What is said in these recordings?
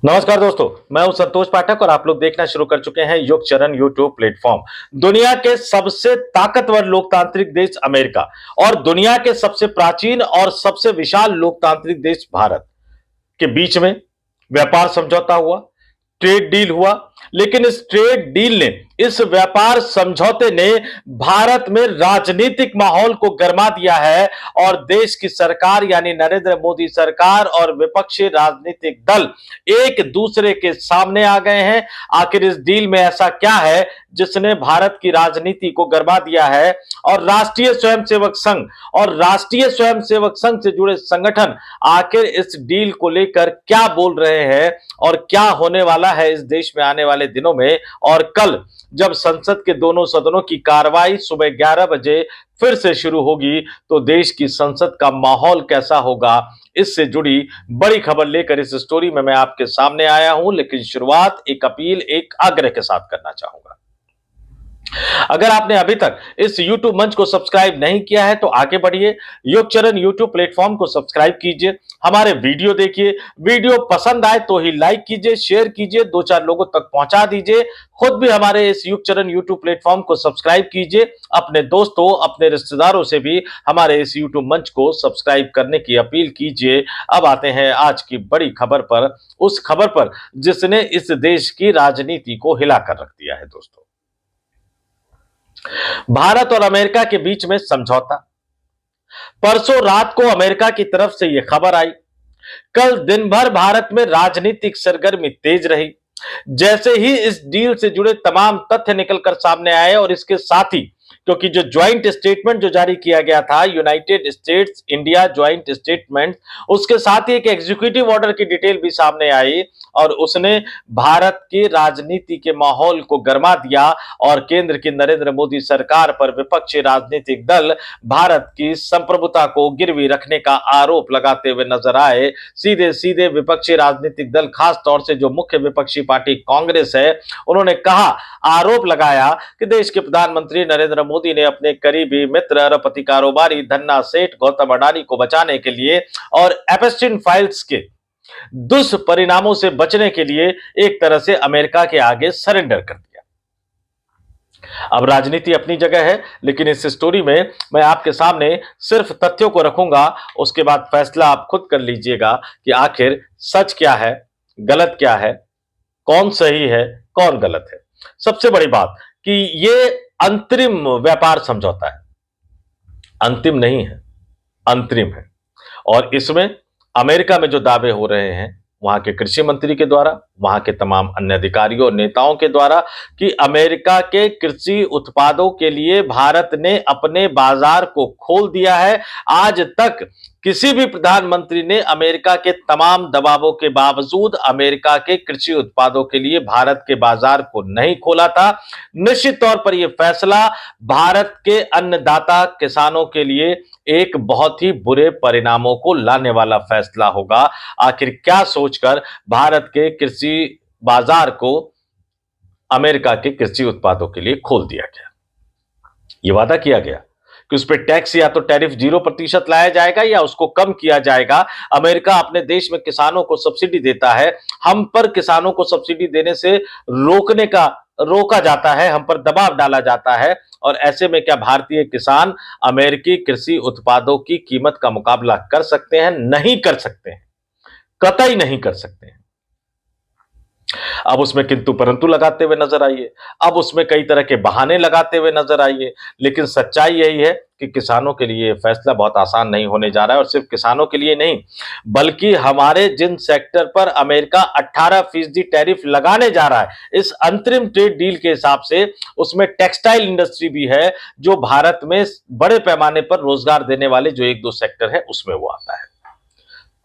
नमस्कार दोस्तों, मैं हूं संतोष पाठक और आप लोग देखना शुरू कर चुके हैं योग चरण यूट्यूब प्लेटफॉर्म। दुनिया के सबसे ताकतवर लोकतांत्रिक देश अमेरिका और दुनिया के सबसे प्राचीन और सबसे विशाल लोकतांत्रिक देश भारत के बीच में व्यापार समझौता हुआ, ट्रेड डील हुआ। लेकिन इस ट्रेड डील ने, इस व्यापार समझौते ने भारत में राजनीतिक माहौल को गरमा दिया है और देश की सरकार यानी नरेंद्र मोदी सरकार और विपक्षी राजनीतिक दल एक दूसरे के सामने आ गए हैं। आखिर इस डील में ऐसा क्या है जिसने भारत की राजनीति को गरमा दिया है? और राष्ट्रीय स्वयंसेवक संघ और राष्ट्रीय स्वयंसेवक संघ से जुड़े संगठन आखिर इस डील को लेकर क्या बोल रहे हैं और क्या होने वाला है इस देश में आने वाले दिनों में? और कल जब संसद के दोनों सदनों की कार्रवाई सुबह 11 बजे फिर से शुरू होगी तो देश की संसद का माहौल कैसा होगा, इससे जुड़ी बड़ी खबर लेकर इस स्टोरी में मैं आपके सामने आया हूं। लेकिन शुरुआत एक अपील, एक आग्रह के साथ करना चाहूंगा। अगर आपने अभी तक इस YouTube मंच को सब्सक्राइब नहीं किया है तो आगे बढ़िए, योग चरण YouTube प्लेटफॉर्म को सब्सक्राइब कीजिए, हमारे वीडियो देखिए, वीडियो पसंद आए तो ही लाइक कीजिए, शेयर कीजिए, दो चार लोगों तक पहुंचा दीजिए। खुद भी हमारे इस योग चरण YouTube प्लेटफॉर्म को सब्सक्राइब कीजिए, अपने दोस्तों, अपने रिश्तेदारों से भी हमारे इस YouTube मंच को सब्सक्राइब करने की अपील कीजिए। अब आते हैं आज की बड़ी खबर पर, उस खबर पर जिसने इस देश की राजनीति को हिलाकर रख दिया है। दोस्तों, भारत और अमेरिका के बीच में समझौता। परसों रात को अमेरिका की तरफ से यह खबर आई। कल दिन भर भारत में राजनीतिक सरगर्मी तेज रही। जैसे ही इस डील से जुड़े तमाम तथ्य निकलकर सामने आए और इसके साथ ही क्योंकि जो ज्वाइंट स्टेटमेंट जो जारी किया गया था, United states India joint statement, उसके साथ ही एक एग्जीक्यूटिव ऑर्डर की डिटेल भी सामने आई और उसने भारत की राजनीति के माहौल को गरमा दिया और केंद्र की नरेंद्र मोदी सरकार पर विपक्षी राजनीतिक दल भारत की संप्रभुता को गिरवी रखने का आरोप लगाते हुए नजर आए। सीधे सीधे विपक्षी राजनीतिक दल, खास तौर से जो मुख्य विपक्षी पार्टी कांग्रेस है, उन्होंने कहा, आरोप लगाया कि देश के प्रधानमंत्री नरेंद्र मोदी ने अपने करीबी मित्र अरबपति कारोबारी धन्ना सेठ गौतम अडानी को बचाने के लिए और एपस्टीन फाइल्स के दुष्परिणामों से बचने के लिए एक तरह से अमेरिका के आगे सरेंडर कर दिया। अब राजनीति अपनी जगह है, लेकिन इस स्टोरी में मैं आपके सामने सिर्फ तथ्यों को रखूंगा, उसके बाद फैसला आप खुद कर लीजिएगा कि आखिर सच क्या है, गलत क्या है, कौन सही है, कौन गलत है। सबसे बड़ी बात कि ये अंतरिम व्यापार समझौता है, अंतिम नहीं है, अंतरिम है। और इसमें अमेरिका में जो दावे हो रहे हैं वहां के कृषि मंत्री के द्वारा, वहां के तमाम अन्य अधिकारियों और नेताओं के द्वारा कि अमेरिका के कृषि उत्पादों के लिए भारत ने अपने बाजार को खोल दिया है। आज तक किसी भी प्रधानमंत्री ने अमेरिका के तमाम दबावों के बावजूद अमेरिका के कृषि उत्पादों के लिए भारत के बाजार को नहीं खोला था। निश्चित तौर पर यह फैसला भारत के अन्नदाता किसानों के लिए एक बहुत ही बुरे परिणामों को लाने वाला फैसला होगा। आखिर क्या सोचकर भारत के कृषि बाजार को अमेरिका के कृषि उत्पादों के लिए खोल दिया गया? यह वादा किया गया कि उस पर टैक्स या तो टैरिफ 0% लाया जाएगा या उसको कम किया जाएगा। अमेरिका अपने देश में किसानों को सब्सिडी देता है, हम पर किसानों को सब्सिडी देने से रोका जाता है, हम पर दबाव डाला जाता है। और ऐसे में क्या भारतीय किसान अमेरिकी कृषि उत्पादों की कीमत का मुकाबला कर सकते हैं? नहीं कर सकते हैं, कतई नहीं कर सकते हैं। अब उसमें किंतु परंतु लगाते हुए नजर आइए, अब उसमें कई तरह के बहाने लगाते हुए नजर आइए, लेकिन सच्चाई यही है कि किसानों के लिए फैसला बहुत आसान नहीं होने जा रहा है। और सिर्फ किसानों के लिए नहीं, बल्कि हमारे जिन सेक्टर पर अमेरिका 18% टैरिफ लगाने जा रहा है इस अंतरिम ट्रेड डील के हिसाब से, उसमें टेक्सटाइल इंडस्ट्री भी है जो भारत में बड़े पैमाने पर रोजगार देने वाले जो एक दो सेक्टर है उसमें वो आता है,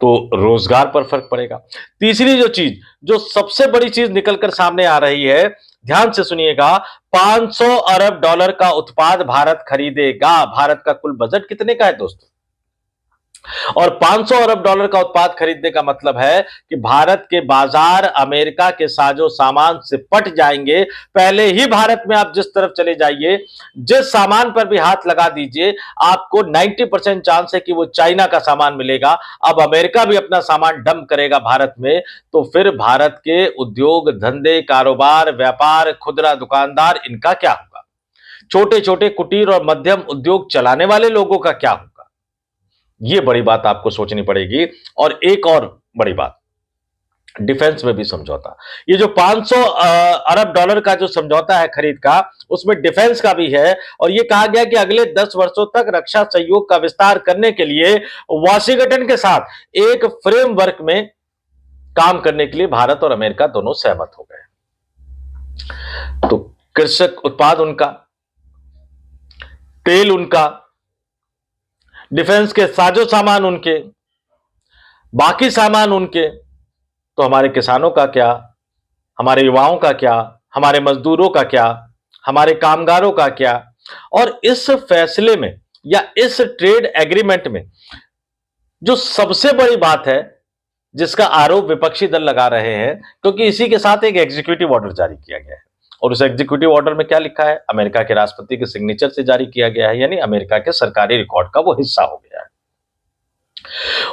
तो रोजगार पर फर्क पड़ेगा। तीसरी जो चीज, जो सबसे बड़ी चीज निकलकर सामने आ रही है, ध्यान से सुनिएगा, 500 अरब डॉलर का उत्पाद भारत खरीदेगा। भारत का कुल बजट कितने का है दोस्तों? और 500 अरब डॉलर का उत्पाद खरीदने का मतलब है कि भारत के बाजार अमेरिका के साजो सामान से पट जाएंगे। पहले ही भारत में आप जिस तरफ चले जाइए, जिस सामान पर भी हाथ लगा दीजिए, आपको 90% चांस है कि वो चाइना का सामान मिलेगा। अब अमेरिका भी अपना सामान डंप करेगा भारत में, तो फिर भारत के उद्योग धंधे, कारोबार, व्यापार, खुदरा दुकानदार, इनका क्या होगा? छोटे छोटे कुटीर और मध्यम उद्योग चलाने वाले लोगों का क्या होगा? ये बड़ी बात आपको सोचनी पड़ेगी। और एक और बड़ी बात, डिफेंस में भी समझौता। ये जो 500 अरब डॉलर का जो समझौता है खरीद का, उसमें डिफेंस का भी है। और ये कहा गया कि अगले 10 वर्षों तक रक्षा सहयोग का विस्तार करने के लिए वाशिंगटन के साथ एक फ्रेमवर्क में काम करने के लिए भारत और अमेरिका दोनों सहमत हो गए। तो कृषक उत्पाद उनका, तेल उनका, डिफेंस के साजो सामान उनके, बाकी सामान उनके, तो हमारे किसानों का क्या, हमारे युवाओं का क्या, हमारे मजदूरों का क्या, हमारे कामगारों का क्या? और इस फैसले में या इस ट्रेड एग्रीमेंट में जो सबसे बड़ी बात है, जिसका आरोप विपक्षी दल लगा रहे हैं, क्योंकि इसी के साथ एक एग्जीक्यूटिव ऑर्डर जारी किया गया है। और उस एग्जीक्यूटिव ऑर्डर में क्या लिखा है? अमेरिका के राष्ट्रपति के सिग्नेचर से जारी किया गया है, यानी अमेरिका के सरकारी रिकॉर्ड का वो हिस्सा हो गया है।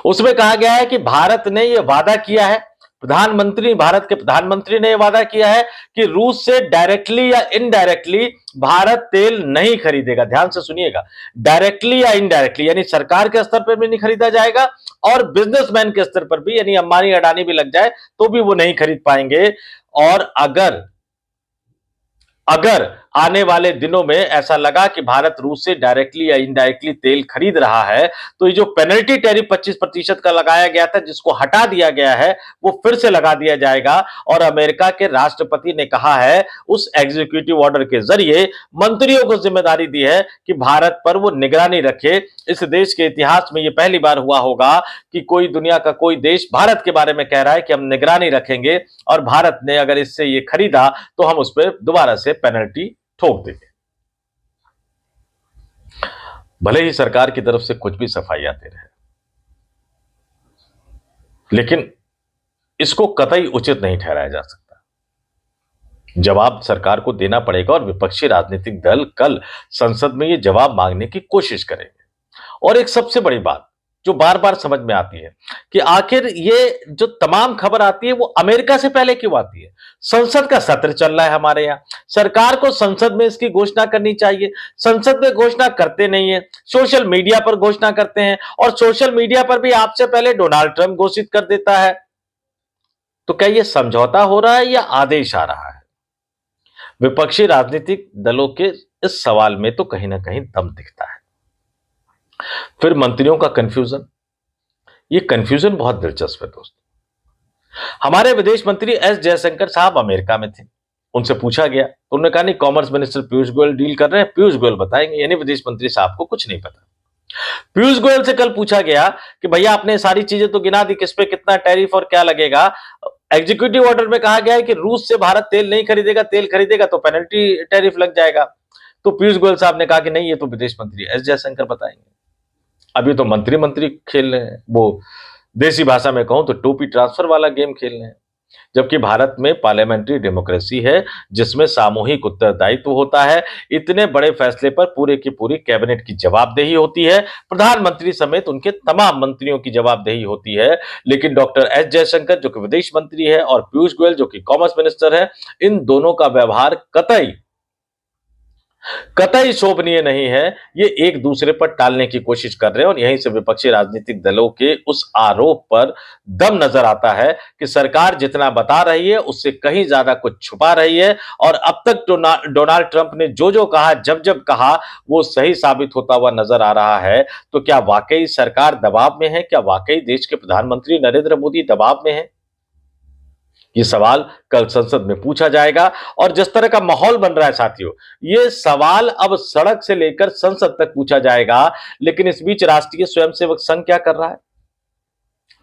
उसमें कहा गया है कि भारत ने यह वादा किया है, भारत के प्रधानमंत्री ने यह वादा किया है कि रूस से डायरेक्टली या इनडायरेक्टली भारत तेल नहीं खरीदेगा। ध्यान से सुनिएगा, डायरेक्टली या इनडायरेक्टली, यानी सरकार के स्तर पर भी नहीं खरीदा जाएगा और बिजनेसमैन के स्तर पर भी, यानी अंबानी अडानी भी लग जाए तो भी वो नहीं खरीद पाएंगे। और अगर आने वाले दिनों में ऐसा लगा कि भारत रूस से डायरेक्टली या इनडायरेक्टली तेल खरीद रहा है, तो ये जो पेनल्टी टैरिफ 25% का लगाया गया था, जिसको हटा दिया गया है, वो फिर से लगा दिया जाएगा। और अमेरिका के राष्ट्रपति ने कहा है, उस एग्जीक्यूटिव ऑर्डर के जरिए मंत्रियों को जिम्मेदारी दी है कि भारत पर वो निगरानी रखे। इस देश के इतिहास में ये पहली बार हुआ होगा कि कोई दुनिया का कोई देश भारत के बारे में कह रहा है कि हम निगरानी रखेंगे, और भारत ने अगर इससे ये खरीदा तो हम उस पर दोबारा से पेनल्टी ठोक देंगे। भले ही सरकार की तरफ से कुछ भी सफाई आते रहे, लेकिन इसको कतई उचित नहीं ठहराया जा सकता। जवाब सरकार को देना पड़ेगा और विपक्षी राजनीतिक दल कल संसद में ये जवाब मांगने की कोशिश करेंगे। और एक सबसे बड़ी बात जो बार बार समझ में आती है कि आखिर ये जो तमाम खबर आती है वो अमेरिका से पहले क्यों आती है? संसद का सत्र चल रहा है हमारे यहाँ, सरकार को संसद में इसकी घोषणा करनी चाहिए। संसद में घोषणा करते नहीं है, सोशल मीडिया पर घोषणा करते हैं, और सोशल मीडिया पर भी आपसे पहले डोनाल्ड ट्रंप घोषित कर देता है। तो क्या ये समझौता हो रहा है या आदेश आ रहा है? विपक्षी राजनीतिक दलों के इस सवाल में तो कहीं ना कहीं दम दिखता है। फिर मंत्रियों का कंफ्यूजन, ये कंफ्यूजन बहुत दिलचस्प है दोस्तों। हमारे विदेश मंत्री एस जयशंकर साहब अमेरिका में थे, उनसे पूछा गया तो उन्होंने कहा नहीं, commerce minister Piyush Goyal deal कर रहे हैं, पीयूष गोयल बताएंगे, यानी विदेश मंत्री साहब को कुछ नहीं पता। पीयूष गोयल से कल पूछा गया कि भैया आपने सारी चीजें तो गिना दी, किस पे कितना टैरिफ और क्या लगेगा? एग्जीक्यूटिव ऑर्डर में कहा गया है कि रूस से भारत तेल नहीं खरीदेगा, तेल खरीदेगा तो पेनल्टी टैरिफ लग जाएगा। तो पीयूष गोयल साहब ने कहा कि नहीं, ये तो विदेश मंत्री एस जयशंकर बताएंगे। अभी तो मंत्री मंत्री खेल रहे हैं, वो देसी भाषा में कहूं तो टोपी ट्रांसफर वाला गेम खेल रहे हैं। जबकि भारत में पार्लियामेंट्री डेमोक्रेसी है, जिसमें सामूहिक उत्तरदायित्व होता है। इतने बड़े फैसले पर पूरे की पूरी कैबिनेट की जवाबदेही होती है, प्रधानमंत्री समेत उनके तमाम मंत्रियों की जवाबदेही होती है। लेकिन डॉक्टर एस जयशंकर जो कि विदेश मंत्री है और पीयूष गोयल जो कि कॉमर्स मिनिस्टर है, इन दोनों का व्यवहार कतई शोभनीय नहीं है। ये एक दूसरे पर टालने की कोशिश कर रहे हैं, और यहीं से विपक्षी राजनीतिक दलों के उस आरोप पर दम नजर आता है कि सरकार जितना बता रही है उससे कहीं ज्यादा कुछ छुपा रही है। और अब तक डोनाल्ड ट्रंप ने जो जो कहा, जब जब कहा, वो सही साबित होता हुआ नजर आ रहा है। तो क्या वाकई सरकार दबाव में है? क्या वाकई देश के प्रधानमंत्री नरेंद्र मोदी दबाव में है? ये सवाल कल संसद में पूछा जाएगा। और जिस तरह का माहौल बन रहा है साथियों, ये सवाल अब सड़क से लेकर संसद तक पूछा जाएगा। लेकिन इस बीच राष्ट्रीय स्वयंसेवक संघ क्या कर रहा है?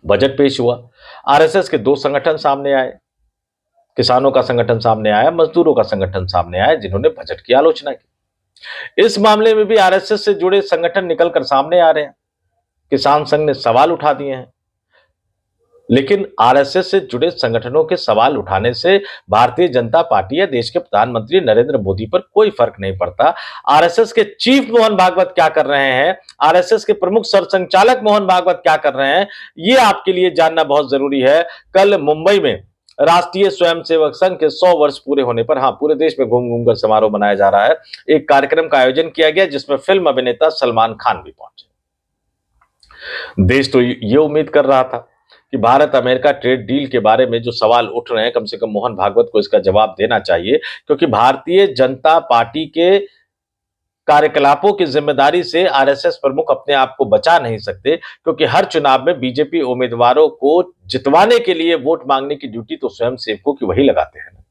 बजट पेश हुआ, आरएसएस के 2 संगठन सामने आए, किसानों का संगठन सामने आया, मजदूरों का संगठन सामने आया, जिन्होंने बजट की आलोचना की। इस मामले में भी आरएसएस से जुड़े संगठन निकलकर सामने आ रहे हैं। किसान संघ ने सवाल उठा दिए हैं। लेकिन आरएसएस से जुड़े संगठनों के सवाल उठाने से भारतीय जनता पार्टी या देश के प्रधानमंत्री नरेंद्र मोदी पर कोई फर्क नहीं पड़ता। आरएसएस के चीफ मोहन भागवत क्या कर रहे हैं, आरएसएस के प्रमुख सरसंघचालक मोहन भागवत क्या कर रहे हैं, ये आपके लिए जानना बहुत जरूरी है। कल मुंबई में राष्ट्रीय स्वयंसेवक संघ के 100 वर्ष पूरे होने पर, हाँ, पूरे देश में घूम घूम कर समारोह मनाया जा रहा है। एक कार्यक्रम का आयोजन किया गया जिसमें फिल्म अभिनेता सलमान खान भी पहुंचे। देश तो ये उम्मीद कर रहा था कि भारत अमेरिका ट्रेड डील के बारे में जो सवाल उठ रहे हैं, कम से कम मोहन भागवत को इसका जवाब देना चाहिए, क्योंकि भारतीय जनता पार्टी के कार्यकलापों की जिम्मेदारी से आरएसएस प्रमुख अपने आप को बचा नहीं सकते, क्योंकि हर चुनाव में बीजेपी उम्मीदवारों को जितवाने के लिए वोट मांगने की ड्यूटी तो स्वयं सेवकों की वही लगाते हैं।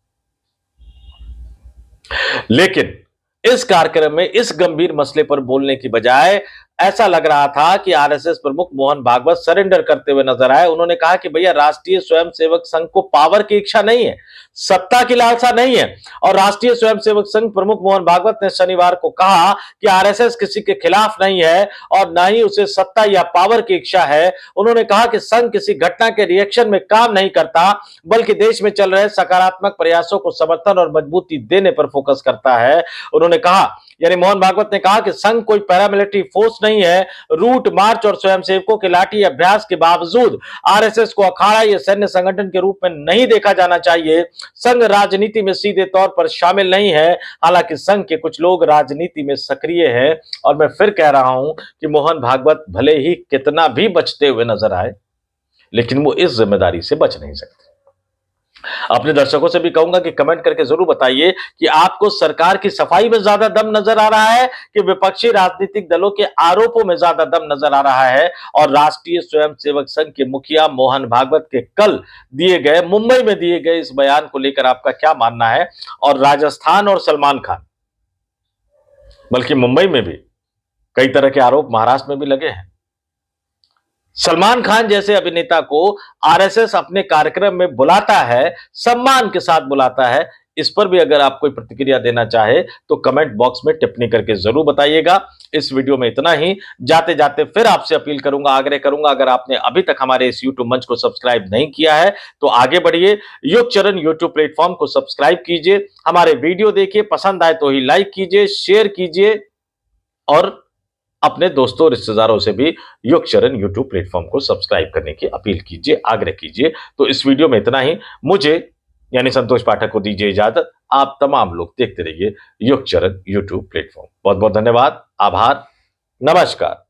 लेकिन इस कार्यक्रम में इस गंभीर मसले पर बोलने की बजाय ऐसा लग रहा था कि आरएसएस प्रमुख मोहन भागवत सरेंडर करते हुए नजर आए। उन्होंने कहा कि भैया, राष्ट्रीय स्वयंसेवक संघ को पावर की इच्छा नहीं है, सत्ता की लालसा नहीं है। और राष्ट्रीय स्वयंसेवक संघ प्रमुख मोहन भागवत ने शनिवार को कहा कि आरएसएस किसी के खिलाफ नहीं है और न ही उसे सत्ता या पावर की इच्छा है। उन्होंने कहा कि संघ किसी घटना के रिएक्शन में काम नहीं करता, बल्कि देश में चल रहे सकारात्मक प्रयासों को समर्थन और मजबूती देने पर फोकस करता है। उन्होंने कहा, यानी मोहन भागवत ने कहा कि संघ कोई पैरामिलिट्री फोर्स नहीं है। रूट मार्च और स्वयंसेवकों के लाठी अभ्यास के बावजूद आरएसएस को अखाड़ा या सैन्य संगठन के रूप में नहीं देखा जाना चाहिए। संघ राजनीति में सीधे तौर पर शामिल नहीं है, हालांकि संघ के कुछ लोग राजनीति में सक्रिय हैं। और मैं फिर कह रहा हूं कि मोहन भागवत भले ही कितना भी बचते हुए नजर आए, लेकिन वो इस जिम्मेदारी से बच नहीं सकते। अपने दर्शकों से भी कहूंगा कि कमेंट करके जरूर बताइए कि आपको सरकार की सफाई में ज्यादा दम नजर आ रहा है कि विपक्षी राजनीतिक दलों के आरोपों में ज्यादा दम नजर आ रहा है। और राष्ट्रीय स्वयंसेवक संघ के मुखिया मोहन भागवत के कल दिए गए, मुंबई में दिए गए इस बयान को लेकर आपका क्या मानना है। और राजस्थान और सलमान खान, बल्कि मुंबई में भी कई तरह के आरोप महाराष्ट्र में भी लगे हैं। सलमान खान जैसे अभिनेता को आरएसएस अपने कार्यक्रम में बुलाता है, सम्मान के साथ बुलाता है। इस पर भी अगर आप कोई प्रतिक्रिया देना चाहे तो कमेंट बॉक्स में टिप्पणी करके जरूर बताइएगा। इस वीडियो में इतना ही। जाते जाते फिर आपसे अपील करूंगा, आग्रह करूंगा, अगर आपने अभी तक हमारे इस यूट्यूब मंच को सब्सक्राइब नहीं किया है तो आगे बढ़िए, युगचरण यूट्यूब प्लेटफॉर्म को सब्सक्राइब कीजिए, हमारे वीडियो देखिए, पसंद आए तो ही लाइक कीजिए, शेयर कीजिए और अपने दोस्तों रिश्तेदारों से भी युगचरण यूट्यूब प्लेटफॉर्म को सब्सक्राइब करने की अपील कीजिए, आग्रह कीजिए। तो इस वीडियो में इतना ही। मुझे यानी संतोष पाठक को दीजिए इजाजत। आप तमाम लोग देखते रहिए युगचरण यूट्यूब प्लेटफॉर्म। बहुत बहुत धन्यवाद, आभार, नमस्कार।